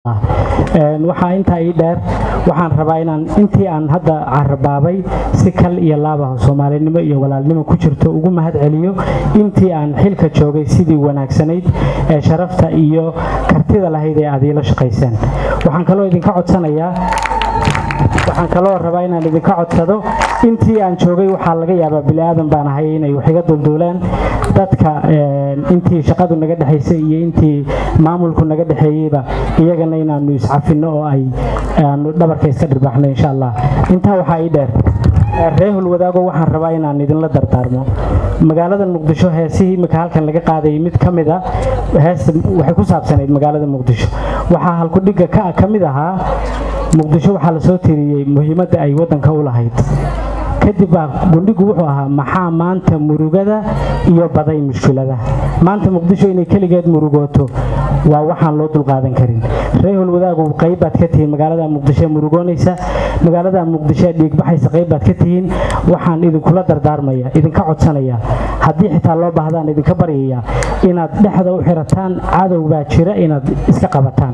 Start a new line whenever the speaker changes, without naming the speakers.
waxaa intaa ii dheer waxaan rabaa inaan intii aan hadda carabaabay si kal iyo laaba Soomaalinimo iyo walaalnimo ku jirto ugu mahad celiyo intii aan xilka joogay sidii wanaagsanayd ee sharafta iyo kartida lahayd ee aad ila shaqayseen. waxaan kaloo idinka codsanayaa waxaan kaloo rabaa inaan idinka codsado intii aan joogay waxaa laga yaabaa bilaadan baan ahay inay wax iga dulduulaan dadka intii shaqadu naga dhaxaysay iyo intii maamulku naga dhaxeeyayba iyagana inaanu iscafino oo ay aanu dhabarka iska dhirbaxno insha Allah. intaa waxaa ii dheer reehul wadaago waxaan rabaa inaan idinla dardaarmo magaalada Muqdisho heesihii marka halkan laga qaaday mid kamid ah waxay ku saabsanayd magaalada Muqdisho waxa halku dhiga ka mid ahaa Muqdisho waxa la soo tiriyay muhiimadda ay wadanka u lahayd kadib gundhigu wuxuu ahaa maxaa maanta murugada iyo baday mushkilada maanta Muqdisho inay kaligeed murugooto waa waxaan loo dul qaadan karin. reehul wadaagu qayb baad ka tihiin magaalada Muqdisho murugoonaysa magaalada Muqdisho dhiig baxaysa qayb baad ka tihiin waxaan idinkula dardaarmaya idinka codsanaya haddii xitaa loo baahdaan idinka baryaya inaad dhexda u xirataan cadow baa jira inaad iska qabataan.